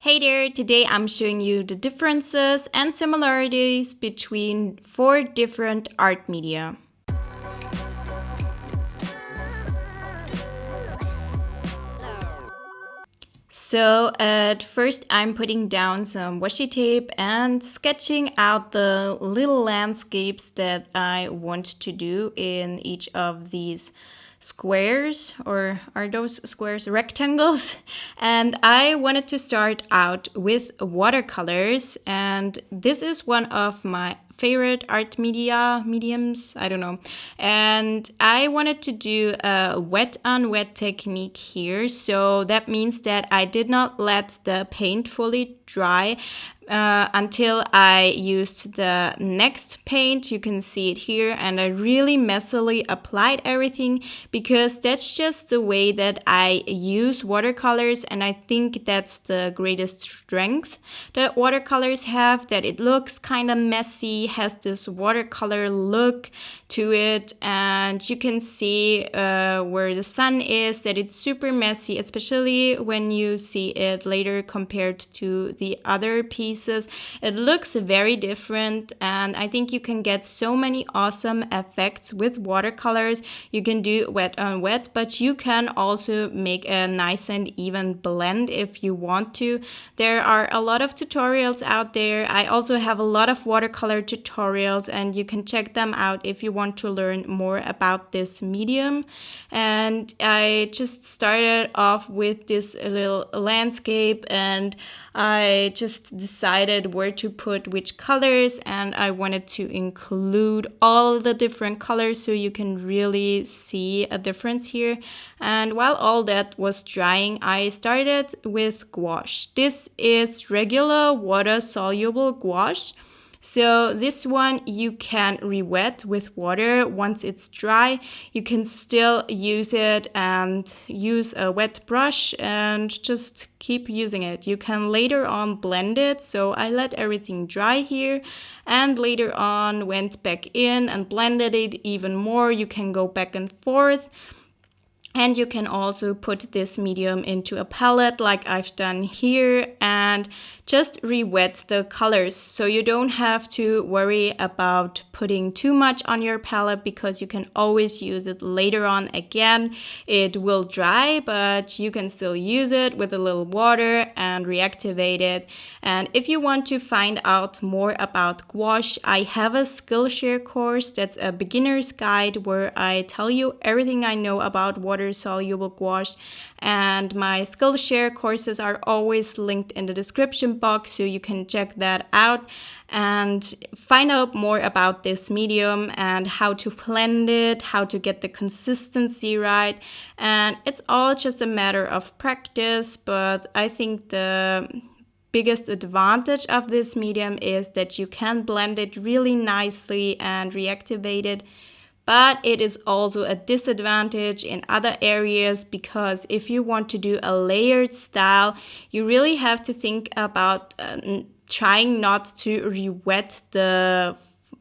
Hey there, today I'm showing you the differences and similarities between 4 different art media. So at first I'm putting down some washi tape and sketching out the little landscapes that I want to do in each of these squares, or are those squares rectangles? And I wanted to start out with watercolors, and this is one of my favorite art mediums, I don't know. And I wanted to do a wet on wet technique here. So that means that I did not let the paint fully dry until I used the next paint. You can see it here, and I really messily applied everything because that's just the way that I use watercolors, and I think that's the greatest strength that watercolors have, that it looks kind of messy, has this watercolor look to it, and you can see where the sun is, that it's super messy, especially when you see it later compared to the other pieces. It looks very different, and I think you can get so many awesome effects with watercolors. You can do wet on wet, but you can also make a nice and even blend if you want to. There are a lot of tutorials out there. I also have a lot of watercolor tutorials, and you can check them out if you want to learn more about this medium. And I just started off with this little landscape, and I just decided where to put which colors, and I wanted to include all the different colors so you can really see a difference here. And while all that was drying, I started with gouache. This is regular water-soluble gouache. So this one you can re-wet with water once it's dry. You can still use it and use a wet brush and just keep using it. You can later on blend it. So I let everything dry here and later on went back in and blended it even more. You can go back and forth. And you can also put this medium into a palette like I've done here and just re-wet the colors. So you don't have to worry about putting too much on your palette because you can always use it later on again. It will dry, but you can still use it with a little water and reactivate it. And if you want to find out more about gouache, I have a Skillshare course that's a beginner's guide where I tell you everything I know about water-soluble gouache, and my Skillshare courses are always linked in the description box, so you can check that out and find out more about this medium and how to blend it, how to get the consistency right. And it's all just a matter of practice, but I think the biggest advantage of this medium is that you can blend it really nicely and reactivate it. But it is also a disadvantage in other areas because if you want to do a layered style, you really have to think about trying not to re-wet the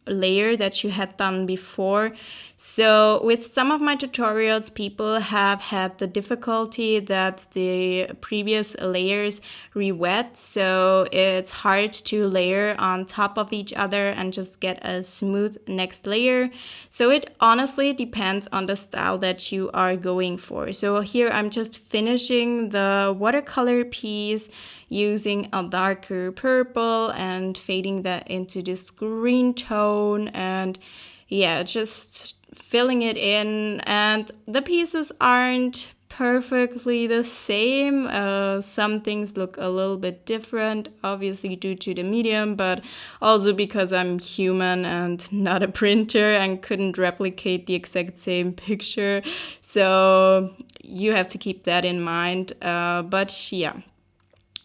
layer that you had done before. So with some of my tutorials, people have had the difficulty that the previous layers re-wet, so it's hard to layer on top of each other and just get a smooth next layer. So it honestly depends on the style that you are going for. So here I'm just finishing the watercolor piece using a darker purple and fading that into this green tone, and yeah, just filling it in. And the pieces aren't perfectly the same. Some things look a little bit different, obviously due to the medium, but also because I'm human and not a printer and couldn't replicate the exact same picture. So you have to keep that in mind. But yeah.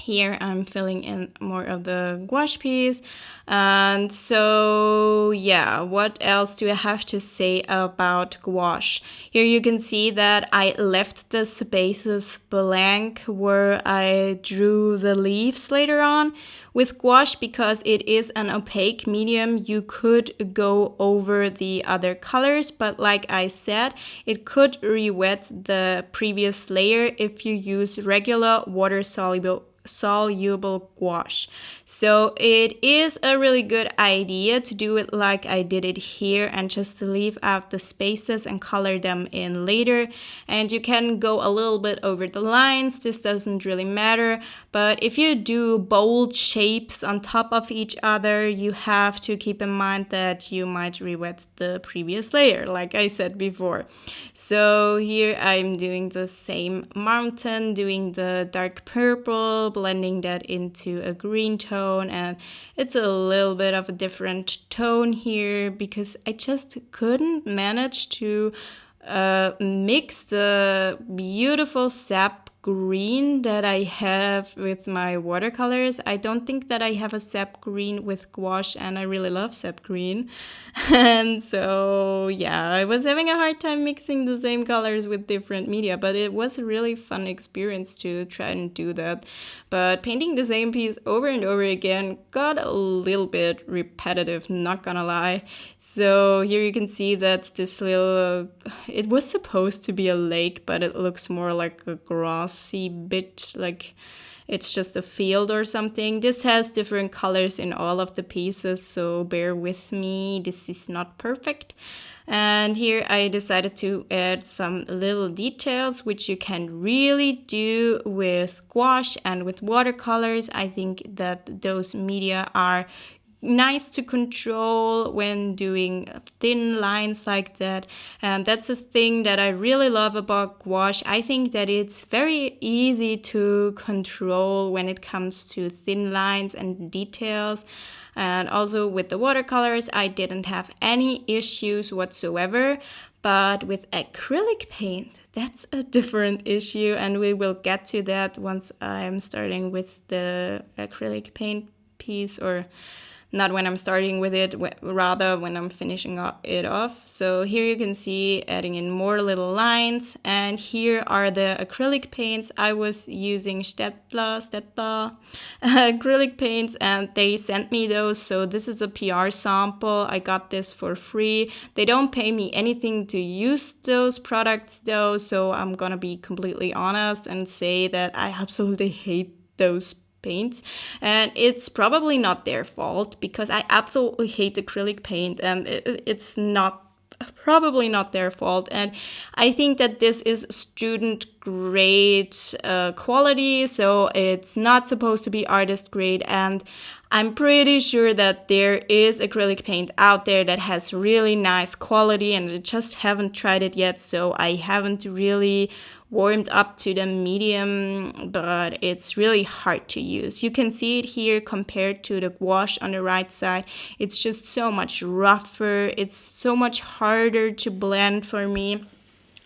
Here I'm filling in more of the gouache piece. And so, yeah, what else do I have to say about gouache? Here you can see that I left the spaces blank where I drew the leaves later on. With gouache, because it is an opaque medium, you could go over the other colors, but like I said, it could re-wet the previous layer if you use regular water-soluble soluble gouache. So it is a really good idea to do it like I did it here and just leave out the spaces and color them in later. And you can go a little bit over the lines. This doesn't really matter. But if you do bold shapes on top of each other, you have to keep in mind that you might re-wet the previous layer, like I said before. So here I'm doing the same mountain, doing the dark purple, blending that into a green tone, and it's a little bit of a different tone here because I just couldn't manage to mix the beautiful sap green that I have with my watercolors. I don't think that I have a sap green with gouache, and I really love sap green. And so, yeah, I was having a hard time mixing the same colors with different media, but it was a really fun experience to try and do that. But painting the same piece over and over again got a little bit repetitive, not gonna lie. So here you can see that this little, it was supposed to be a lake, but it looks more like a grassy bit, like it's just a field or something. This has different colors in all of the pieces, so bear with me, this is not perfect. And here I decided to add some little details, which you can really do with gouache and with watercolors. I think that those media are nice to control when doing thin lines like that, and that's a thing that I really love about gouache. I think that it's very easy to control when it comes to thin lines and details. And also with the watercolors, I didn't have any issues whatsoever. But with acrylic paint, that's a different issue, and we will get to that once I'm starting with the acrylic paint piece, or not when I'm starting with it, rather when I'm finishing it off. So here you can see adding in more little lines, and here are the acrylic paints. I was using Stettler acrylic paints, and they sent me those. So this is a PR sample. I got this for free. They don't pay me anything to use those products though, so I'm gonna be completely honest and say that I absolutely hate those paints, and it's probably not their fault because I absolutely hate acrylic paint, and it's probably not their fault. And I think that this is student grade quality, so it's not supposed to be artist grade, and I'm pretty sure that there is acrylic paint out there that has really nice quality, and I just haven't tried it yet, so I haven't really warmed up to the medium, but it's really hard to use. You can see it here compared to the gouache on the right side. It's just so much rougher. It's so much harder to blend for me.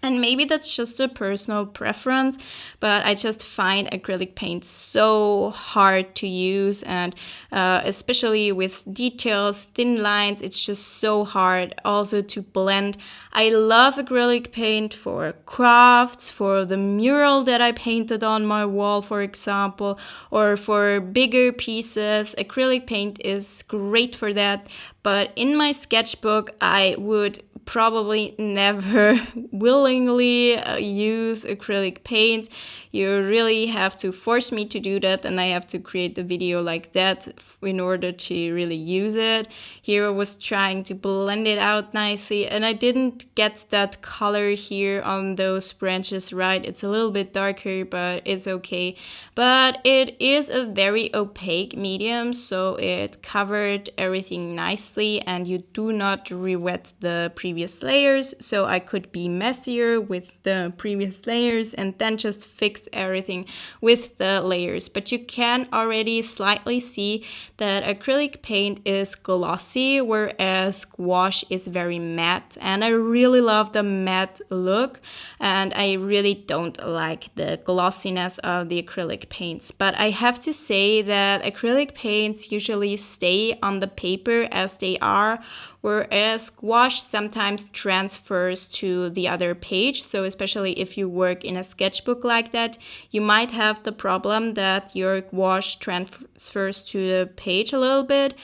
And maybe that's just a personal preference, but I just find acrylic paint so hard to use, and especially with details, thin lines, it's just so hard also to blend. I love acrylic paint for crafts, for the mural that I painted on my wall, for example, or for bigger pieces. Acrylic paint is great for that, but in my sketchbook, I would probably never willingly use acrylic paint. You really have to force me to do that, and I have to create a video like that in order to really use it. Here I was trying to blend it out nicely, and I didn't get that color here on those branches right. It's a little bit darker, but it's okay. But it is a very opaque medium, so it covered everything nicely, and you do not re-wet the previous layers, so I could be messier with the previous layers and then just fix everything with the layers. But you can already slightly see that acrylic paint is glossy, whereas gouache is very matte, and I really love the matte look, and I really don't like the glossiness of the acrylic paints. But I have to say that acrylic paints usually stay on the paper as they are, whereas gouache sometimes transfers to the other page. So especially if you work in a sketchbook like that, you might have the problem that your gouache transfers to the page a little bit.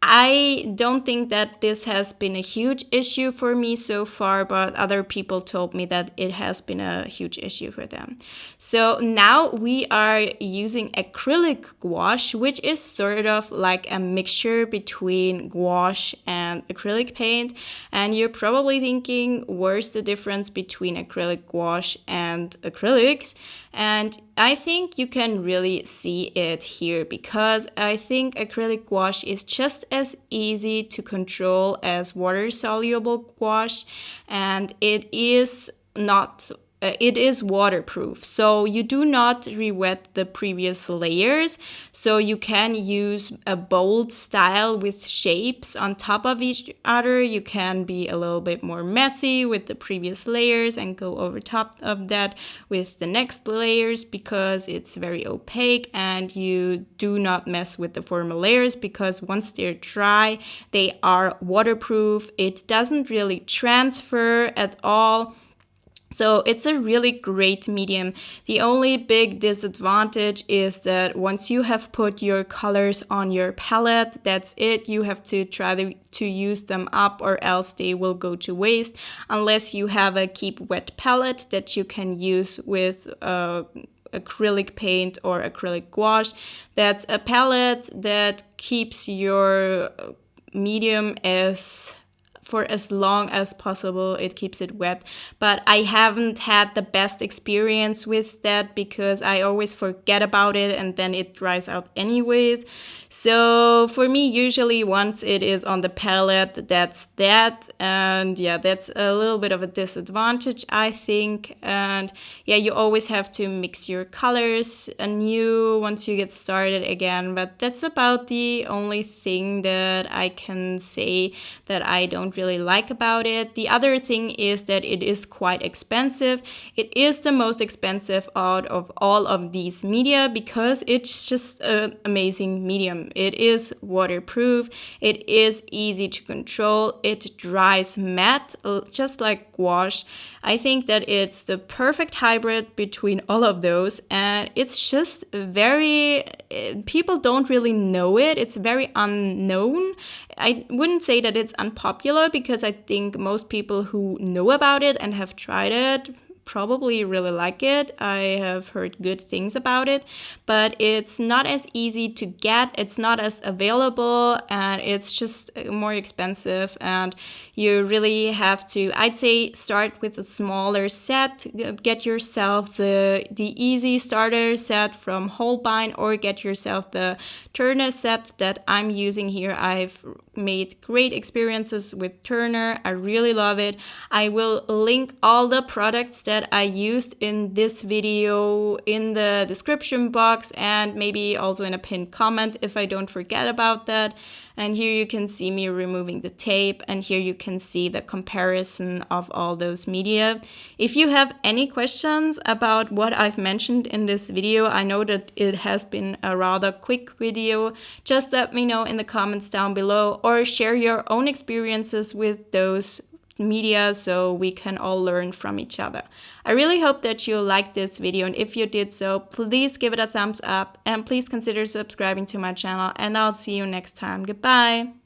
I don't think that this has been a huge issue for me so far, but other people told me that it has been a huge issue for them. So now we are using acrylic gouache, which is sort of like a mixture between gouache and acrylic paint. And you're probably thinking, where's the difference between acrylic gouache and acrylics? And I think you can really see it here, because I think acrylic gouache is just as easy to control as water-soluble gouache, and it is not it is waterproof, so you do not re-wet the previous layers. So you can use a bold style with shapes on top of each other. You can be a little bit more messy with the previous layers and go over top of that with the next layers, because it's very opaque, and you do not mess with the former layers, because once they're dry, they are waterproof. It doesn't really transfer at all. So it's a really great medium. The only big disadvantage is that once you have put your colors on your palette, that's it. You have to try to use them up, or else they will go to waste, unless you have a keep wet palette that you can use with acrylic paint or acrylic gouache. That's a palette that keeps your medium for as long as possible. It keeps it wet, but I haven't had the best experience with that, because I always forget about it and then it dries out anyways. So for me, usually once it is on the palette, that's that. And yeah, that's a little bit of a disadvantage, I think. And yeah, you always have to mix your colors anew once you get started again. But that's about the only thing that I can say that I don't really like about it. The other thing is that it is quite expensive. It is the most expensive out of all of these media, because it's just an amazing medium. It is waterproof, it is easy to control, it dries matte, just like gouache. I think that it's the perfect hybrid between all of those, and it's just very, people don't really know it. It's very unknown. I wouldn't say that it's unpopular, because I think most people who know about it and have tried it probably really like it. I have heard good things about it, but it's not as easy to get. It's not as available, and it's just more expensive. And you really have to, I'd say, start with a smaller set. Get yourself the easy starter set from Holbein, or get yourself the Turner set that I'm using here. I've made great experiences with Turner. I really love it. I will link all the products that I used in this video in the description box, and maybe also in a pinned comment if I don't forget about that. And here you can see me removing the tape, and here you can see the comparison of all those media. If you have any questions about what I've mentioned in this video, I know that it has been a rather quick video, just let me know in the comments down below, or share your own experiences with those media, so we can all learn from each other. I really hope that you liked this video, and if you did so, please give it a thumbs up, and please consider subscribing to my channel, and I'll see you next time. Goodbye!